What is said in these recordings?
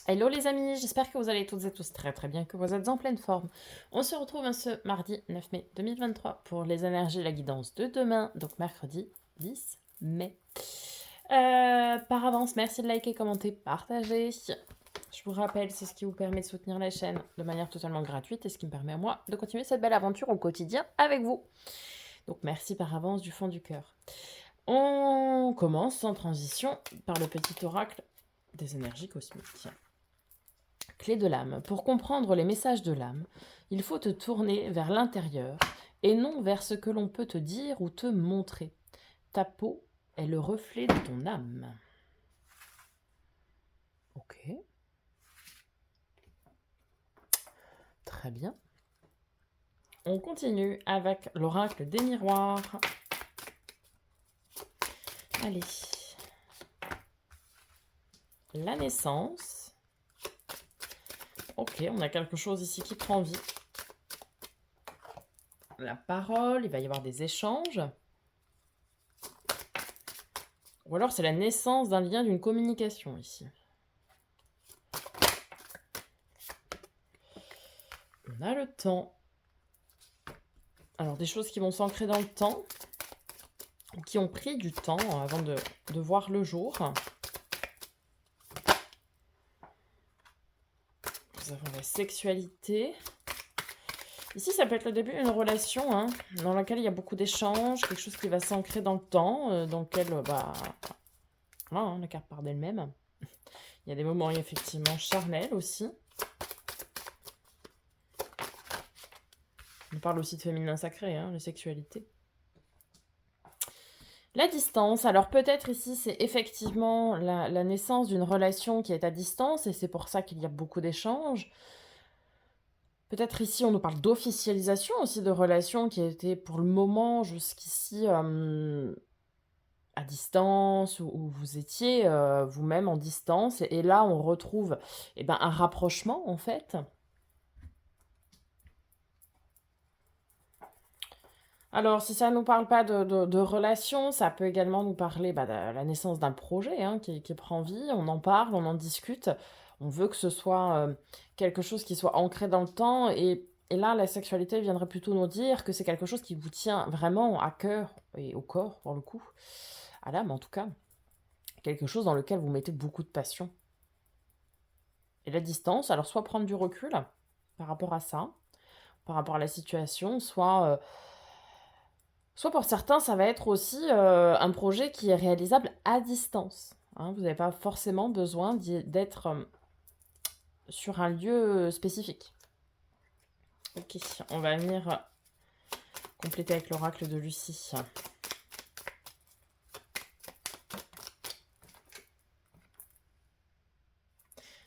Hello les amis, j'espère que vous allez toutes et tous très très bien, que vous êtes en pleine forme. On se retrouve ce mardi 9 mai 2023 pour les énergies et la guidance de demain, donc mercredi 10 mai. Par avance, merci de liker, commenter, partager. Je vous rappelle, c'est ce qui vous permet de soutenir la chaîne de manière totalement gratuite et ce qui me permet à moi de continuer cette belle aventure au quotidien avec vous. Donc merci par avance du fond du cœur. On commence sans transition par le petit oracle des énergies cosmiques. Clé de l'âme. Pour comprendre les messages de l'âme, il faut te tourner vers l'intérieur et non vers ce que l'on peut te dire ou te montrer. Ta peau est le reflet de ton âme. Ok. Très bien. On continue avec l'oracle des miroirs. Allez. La naissance. Ok, on a quelque chose ici qui prend vie. La parole, il va y avoir des échanges. Ou alors c'est la naissance d'un lien, d'une communication ici. On a le temps. Alors des choses qui vont s'ancrer dans le temps, qui ont pris du temps avant de voir le jour. Nous avons la sexualité. Ici, ça peut être le début d'une relation dans laquelle il y a beaucoup d'échanges, quelque chose qui va s'ancrer dans le temps, dans lequel voilà, la carte part d'elle-même. Il y a des moments effectivement charnels aussi. On parle aussi de féminin sacré, la sexualité. La distance, alors peut-être ici c'est effectivement la naissance d'une relation qui est à distance et c'est pour ça qu'il y a beaucoup d'échanges. Peut-être ici on nous parle d'officialisation aussi de relations qui étaient pour le moment jusqu'ici à distance où vous étiez vous-même en distance et là on retrouve un rapprochement en fait. Alors, si ça ne nous parle pas de relation, ça peut également nous parler de la naissance d'un projet qui prend vie. On en parle, on en discute. On veut que ce soit quelque chose qui soit ancré dans le temps. Et là, la sexualité viendrait plutôt nous dire que c'est quelque chose qui vous tient vraiment à cœur et au corps, pour le coup, à l'âme en tout cas. Quelque chose dans lequel vous mettez beaucoup de passion. Et la distance, alors soit prendre du recul par rapport à ça, par rapport à la situation, soit pour certains, ça va être aussi un projet qui est réalisable à distance. Vous n'avez pas forcément besoin d'être sur un lieu spécifique. Ok, on va venir compléter avec l'oracle de Lucie.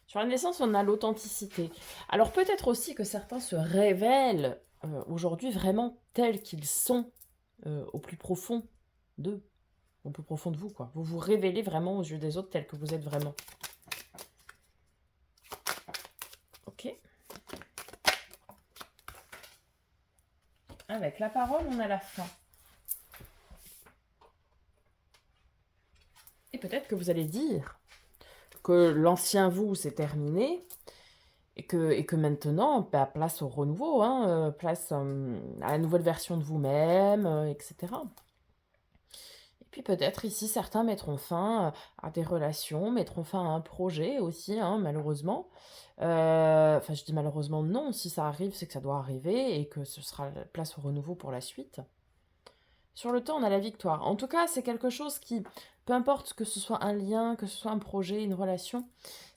Sur la naissance, on a l'authenticité. Alors peut-être aussi que certains se révèlent aujourd'hui vraiment tels qu'ils sont au plus profond d'eux, au plus profond de vous, quoi. Vous vous révélez vraiment aux yeux des autres tels que vous êtes vraiment. Ok. Avec la parole, on a la fin. Et peut-être que vous allez dire que l'ancien vous, c'est terminé et que maintenant, place au renouveau, place à la nouvelle version de vous-même, etc. Et puis peut-être ici, certains mettront fin à des relations, mettront fin à un projet aussi, malheureusement. Enfin, je dis malheureusement non, si ça arrive, c'est que ça doit arriver et que ce sera place au renouveau pour la suite. Sur le temps, on a la victoire. En tout cas, c'est quelque chose qui, peu importe que ce soit un lien, que ce soit un projet, une relation,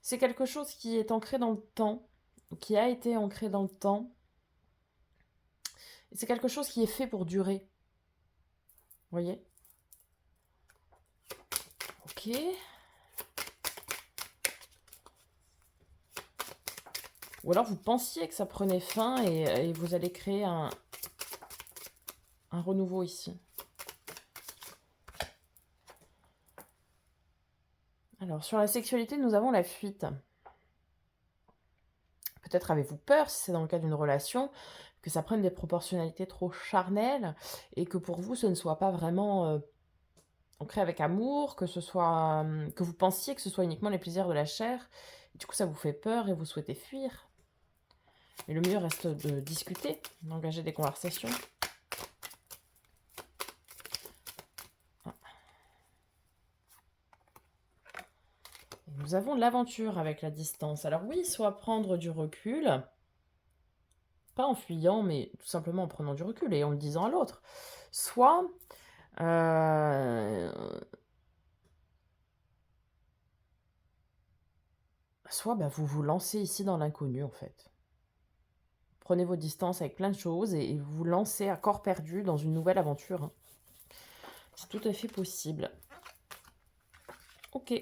c'est quelque chose qui est ancré dans le temps, qui a été ancré dans le temps. C'est quelque chose qui est fait pour durer. Vous voyez? Ok. Ou alors vous pensiez que ça prenait fin et vous allez créer un renouveau ici. Alors, sur la sexualité, nous avons la fuite. Peut-être avez-vous peur, si c'est dans le cas d'une relation, que ça prenne des proportionnalités trop charnelles et que pour vous, ce ne soit pas vraiment ancré avec amour, que vous pensiez que ce soit uniquement les plaisirs de la chair Du coup, ça vous fait peur et vous souhaitez fuir. Mais le mieux reste de discuter, d'engager des conversations. Nous avons l'aventure avec la distance. Alors oui, soit prendre du recul, pas en fuyant, mais tout simplement en prenant du recul et en le disant à l'autre. Soit, euh, soit vous vous lancez ici dans l'inconnu en fait. Prenez vos distances avec plein de choses et vous vous lancez à corps perdu dans une nouvelle aventure, hein. C'est tout à fait possible. Ok.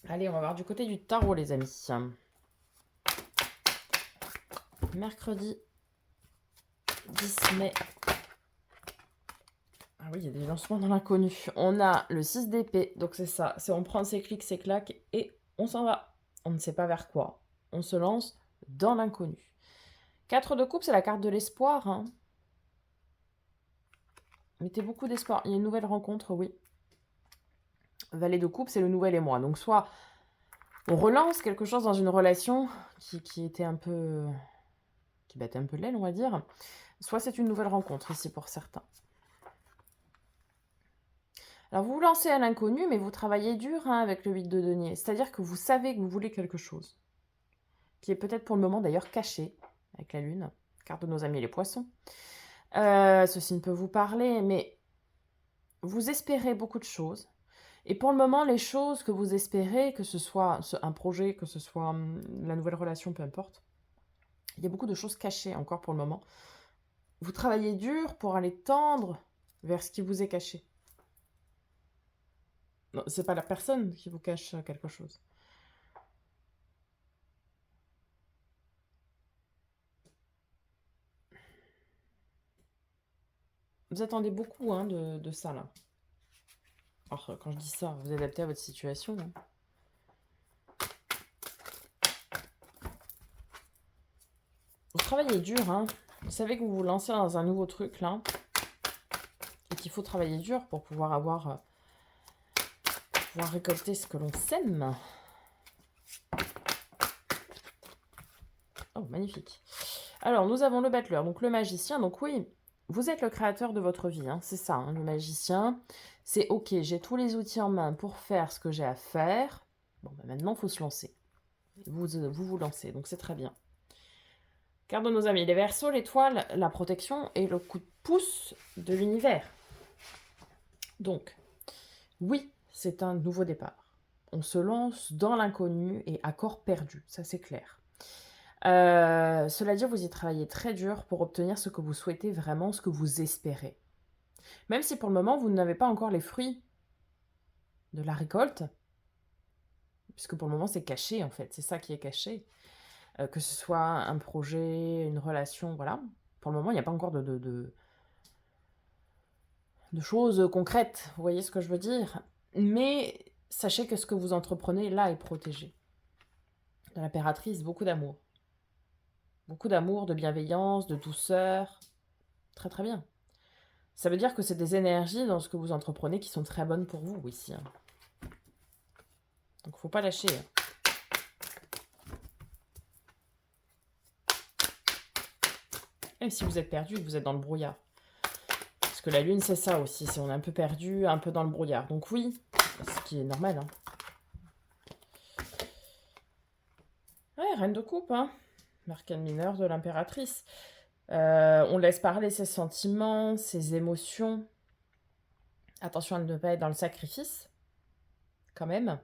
Allez, on va voir du côté du tarot, les amis. Mercredi 10 mai. Ah oui, il y a des lancements dans l'inconnu. On a le 6 d'épée, donc c'est ça. C'est on prend ses clics, ses claques et on s'en va. On ne sait pas vers quoi. On se lance dans l'inconnu. 4 de coupe, c'est la carte de l'espoir, hein. Mettez beaucoup d'espoir. Il y a une nouvelle rencontre, oui. Valet de coupe, c'est le nouvel émoi. Donc soit on relance quelque chose dans une relation qui était un peu... qui battait un peu l'aile, on va dire. Soit c'est une nouvelle rencontre ici pour certains. Alors vous vous lancez à l'inconnu, mais vous travaillez dur, hein, avec le 8 de denier. C'est-à-dire que vous savez que vous voulez quelque chose, qui est peut-être pour le moment d'ailleurs caché, avec la lune, carte de nos amis les poissons. Ceci ne peut vous parler, mais vous espérez beaucoup de choses. Et pour le moment, les choses que vous espérez, que ce soit un projet, que ce soit la nouvelle relation, peu importe, il y a beaucoup de choses cachées encore pour le moment. Vous travaillez dur pour aller tendre vers ce qui vous est caché. Non, c'est pas la personne qui vous cache quelque chose. Vous attendez beaucoup, hein, de ça, là. Alors, quand je dis ça, vous adaptez à votre situation, hein. Vous travaillez dur, hein. Vous savez que vous vous lancez dans un nouveau truc, là. Et qu'il faut travailler dur pour pouvoir récolter ce que l'on sème. Oh, magnifique. Alors, nous avons le battleur, donc le magicien. Donc oui, vous êtes le créateur de votre vie, hein, c'est ça, hein, le magicien. C'est ok, j'ai tous les outils en main pour faire ce que j'ai à faire. Bon, maintenant, il faut se lancer. Vous lancez, donc c'est très bien. Carte de nos amis, les Verseaux, l'étoile, la protection et le coup de pouce de l'univers. Donc, oui, c'est un nouveau départ. On se lance dans l'inconnu et à corps perdu, ça c'est clair. Cela dit, vous y travaillez très dur pour obtenir ce que vous souhaitez vraiment, ce que vous espérez. Même si pour le moment, vous n'avez pas encore les fruits de la récolte, puisque pour le moment, c'est caché en fait, c'est ça qui est caché. Que ce soit un projet, une relation, voilà. Pour le moment, il n'y a pas encore de choses concrètes, vous voyez ce que je veux dire. Mais sachez que ce que vous entreprenez là est protégé. De l'impératrice, beaucoup d'amour. Beaucoup d'amour, de bienveillance, de douceur. Très très bien. Ça veut dire que c'est des énergies dans ce que vous entreprenez qui sont très bonnes pour vous ici, hein. Donc faut pas lâcher, hein. Même si vous êtes perdu, vous êtes dans le brouillard. Parce que la lune, c'est ça aussi. C'est on est un peu perdu, un peu dans le brouillard. Donc oui, ce qui est normal, hein. Ouais, reine de coupe, hein. L'arcane mineur de l'impératrice. On laisse parler ses sentiments, ses émotions. Attention à ne pas être dans le sacrifice, quand même.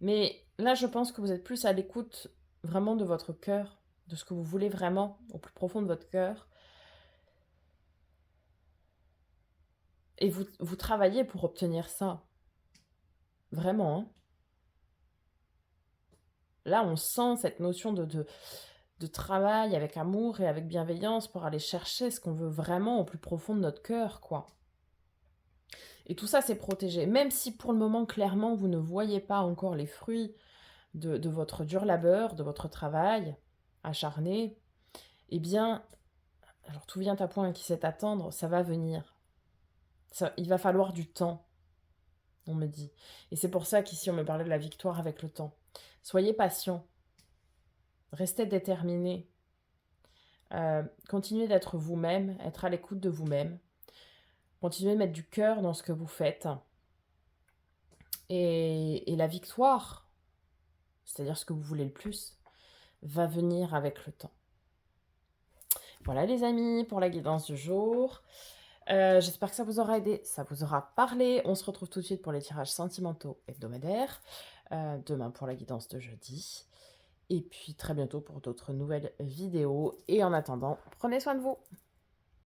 Mais là, je pense que vous êtes plus à l'écoute vraiment de votre cœur, de ce que vous voulez vraiment, au plus profond de votre cœur. Et vous travaillez pour obtenir ça. Vraiment, hein. Là, on sent cette notion de travail avec amour et avec bienveillance pour aller chercher ce qu'on veut vraiment au plus profond de notre cœur, quoi. Et tout ça, c'est protégé. Même si pour le moment, clairement, vous ne voyez pas encore les fruits de votre dur labeur, de votre travail acharné, eh bien, alors tout vient à point qui sait attendre, ça va venir. Ça, il va falloir du temps. on me dit. Et c'est pour ça qu'ici, on me parlait de la victoire avec le temps. Soyez patient, restez déterminé, continuez d'être vous-même, être à l'écoute de vous-même, continuez de mettre du cœur dans ce que vous faites. Et la victoire, c'est-à-dire ce que vous voulez le plus, va venir avec le temps. Voilà les amis, pour la guidance du jour. J'espère que ça vous aura aidé, ça vous aura parlé. On se retrouve tout de suite pour les tirages sentimentaux hebdomadaires. Demain pour la guidance de jeudi. Et puis très bientôt pour d'autres nouvelles vidéos. Et en attendant, prenez soin de vous.